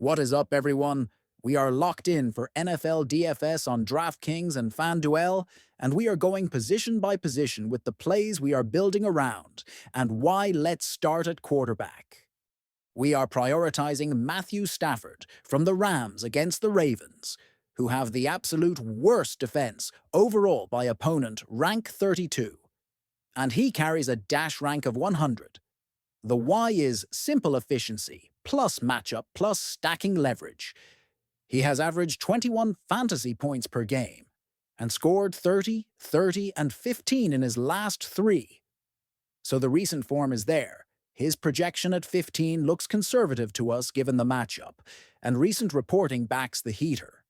What is up, everyone? We are locked in for NFL DFS on DraftKings and FanDuel, and we are going position by position with the plays we are building around. And why let's start at quarterback. We are prioritizing Matthew Stafford from the Rams against the Ravens, who have the absolute worst defense overall by opponent, rank 32. And he carries a dash rank of 100. The why is simple efficiency, plus matchup, plus stacking leverage. He has averaged 21 fantasy points per game and scored 30, 30, and 15 in his last three. So the recent form is there. His projection at 15 looks conservative to us given the matchup, and recent reporting backs the heater.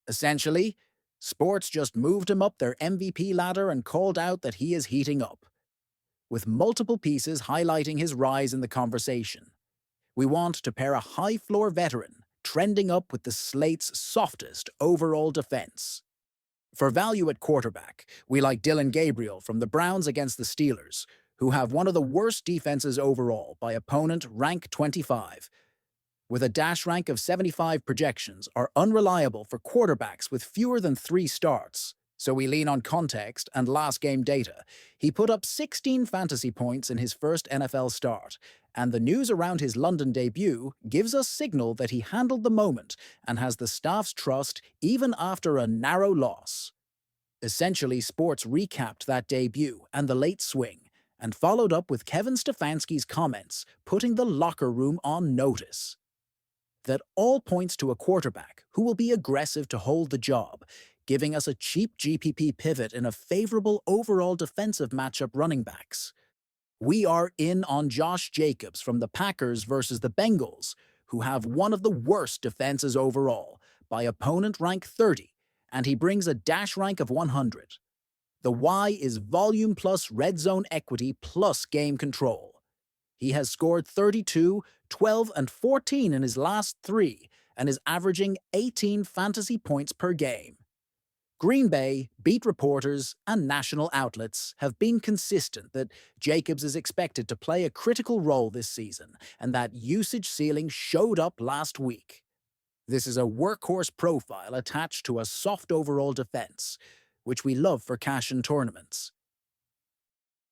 Essentially, sports just moved him up their MVP ladder and called out that he is heating up, with multiple pieces highlighting his rise in the conversation. We want to pair a high-floor veteran trending up with the slate's softest overall defense. For value at quarterback, we like Dylan Gabriel from the Browns against the Steelers, who have one of the worst defenses overall by opponent, rank 25. With a dash rank of 75, projections are unreliable for quarterbacks with fewer than 3 starts. So we lean on context and last game data. He put up 16 fantasy points in his first NFL start, and the news around his London debut gives us signal that he handled the moment and has the staff's trust even after a narrow loss. Essentially, sports recapped that debut and the late swing, and followed up with Kevin Stefanski's comments, putting the locker room on notice. That all points to a quarterback who will be aggressive to hold the job, giving us a cheap GPP pivot in a favorable overall defensive matchup running backs. We are in on Josh Jacobs from the Packers versus the Bengals, who have one of the worst defenses overall, by opponent rank 30, and he brings a dash rank of 100. The why is volume plus red zone equity plus game control. He has scored 32, 12, and 14 in his last three, and is averaging 18 fantasy points per game. Green Bay, beat reporters, and national outlets have been consistent that Jacobs is expected to play a critical role this season, and that usage ceiling showed up last week. This is a workhorse profile attached to a soft overall defense, which we love for cash in tournaments.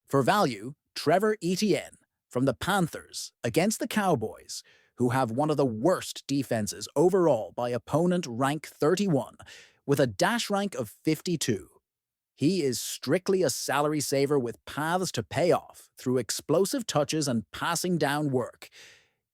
For value, Trevor Etienne from the Panthers against the Cowboys, who have one of the worst defenses overall by opponent, rank 31, with a dash rank of 52. He is strictly a salary saver with paths to pay off through explosive touches and passing down work.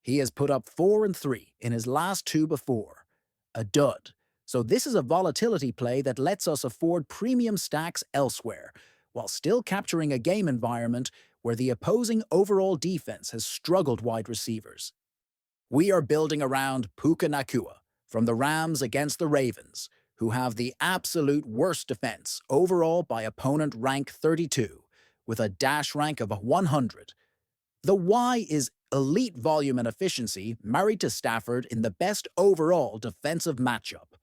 He has put up 4 and 3 in his last 2 before. A dud. So this is a volatility play that lets us afford premium stacks elsewhere, while still capturing a game environment where the opposing overall defense has struggled wide receivers. We are building around Puka Nacua from the Rams against the Ravens, who have the absolute worst defense overall by opponent, rank 32, with a dash rank of 100. The why is elite volume and efficiency married to Stafford in the best overall defensive matchup.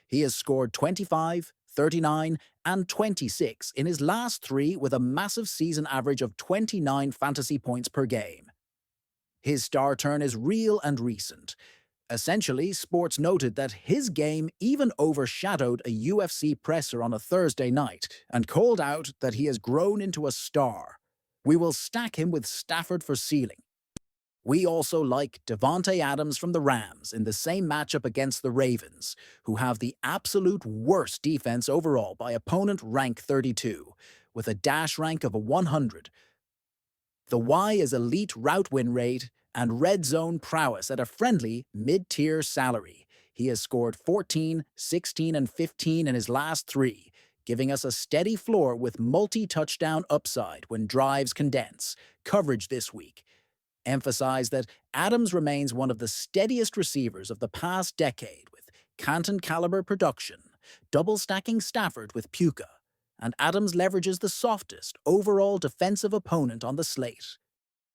He has scored 25, 39, and 26 in his last 3 with a massive season average of 29 fantasy points per game. His star turn is real and recent. Essentially, sports noted that his game even overshadowed a UFC presser on a Thursday night and called out that he has grown into a star. We will stack him with Stafford for ceiling. We also like Devontae Adams from the Rams in the same matchup against the Ravens, who have the absolute worst defense overall by opponent, rank 32, with a dash rank of 100. The why is elite route win rate and red zone prowess at a friendly, mid-tier salary. He has scored 14, 16, and 15 in his last 3, giving us a steady floor with multi-touchdown upside when drives condense. Coverage this week. Emphasize that Adams remains one of the steadiest receivers of the past decade with Canton-caliber production, double-stacking Stafford with Puka, and Adams leverages the softest overall defensive opponent on the slate.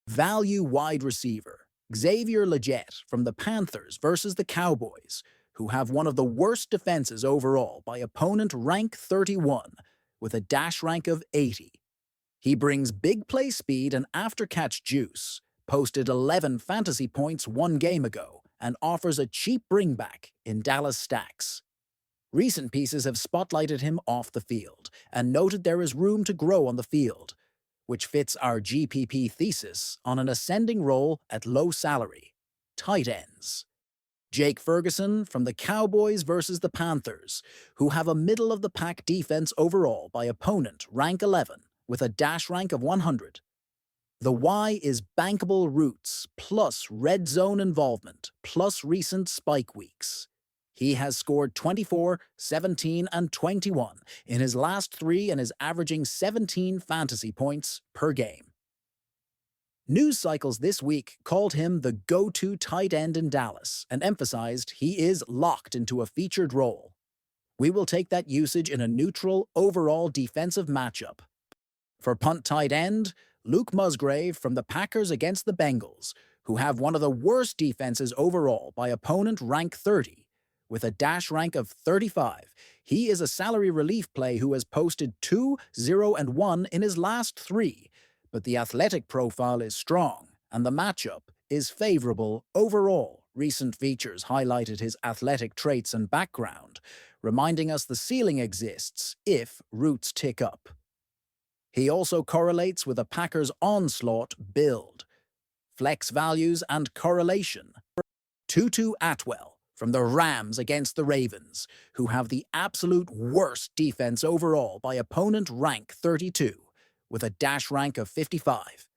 Value wide receiver, Xavier Legette from the Panthers versus the Cowboys, who have one of the worst defenses overall by opponent, rank 31, with a dash rank of 80. He brings big play speed and after-catch juice, posted 11 fantasy points 1 game ago, and offers a cheap bringback in Dallas stacks. Recent pieces have spotlighted him off the field and noted there is room to grow on the field, which fits our GPP thesis on an ascending role at low salary. Tight ends. Jake Ferguson from the Cowboys versus the Panthers, who have a middle-of-the-pack defense overall by opponent rank 11 with a dash rank of 100. The Y is bankable routes plus red zone involvement plus recent spike weeks. He has scored 24, 17, and 21 in his last three and is averaging 17 fantasy points per game. News cycles this week called him the go-to tight end in Dallas and emphasized he is locked into a featured role. We will take that usage in a neutral, overall defensive matchup. For punt tight end, Luke Musgrave from the Packers against the Bengals, who have one of the worst defenses overall by opponent rank 30, with a dash rank of 35. He is a salary relief play who has posted 2, 0, and 1 in his last three, but the athletic profile is strong, and the matchup is favorable overall. Recent features highlighted his athletic traits and background, reminding us the ceiling exists if routes tick up. He also correlates with a Packers onslaught build. Flex values and correlation. Tutu Atwell from the Rams against the Ravens, who have the absolute worst defense overall by opponent rank 32, with a dash rank of 55.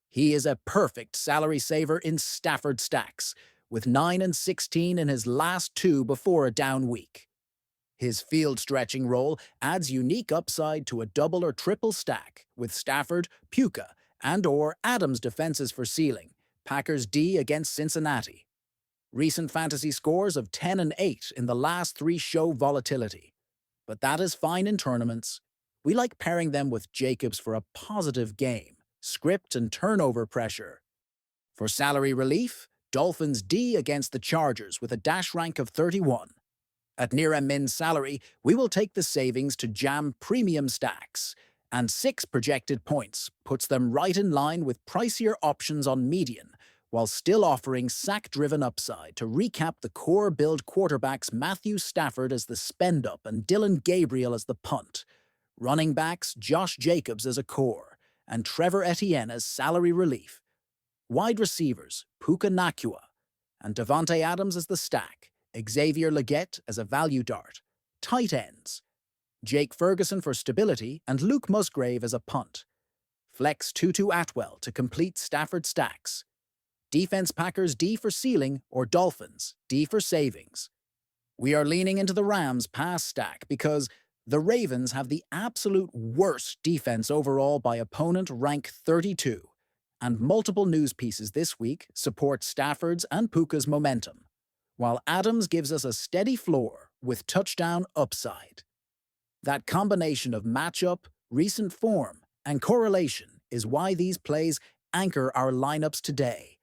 He is a perfect salary saver in Stafford stacks, with 9 and 16 in his last two before a down week. His field-stretching role adds unique upside to a double or triple stack, with Stafford, Puka, and/or Adams defenses for ceiling, Packers D against Cincinnati. Recent fantasy scores of 10 and 8 in the last three show volatility. But that is fine in tournaments. We like pairing them with Jacobs for a positive game, script and turnover pressure. For salary relief, Dolphins D against the Chargers with a dash rank of 31. At near a min salary, we will take the savings to jam premium stacks, and 6 projected points puts them right in line with pricier options on median, while still offering sack-driven upside. To recap the core build quarterbacks: Matthew Stafford as the spend-up and Dylan Gabriel as the punt. Running backs: Josh Jacobs as a core, and Trevor Etienne as salary relief. Wide receivers: Puka Nacua, and Devontae Adams as the stack. Xavier Legette as a value dart. Tight ends: Jake Ferguson for stability and Luke Musgrave as a punt. Flex Tutu Atwell to complete Stafford stacks. Defense: Packers D for ceiling or Dolphins D for savings. We are leaning into the Rams pass stack because the Ravens have the absolute worst defense overall by opponent rank 32, and multiple news pieces this week support Stafford's and Puka's momentum, while Adams gives us a steady floor with touchdown upside. That combination of matchup, recent form, and correlation is why these plays anchor our lineups today.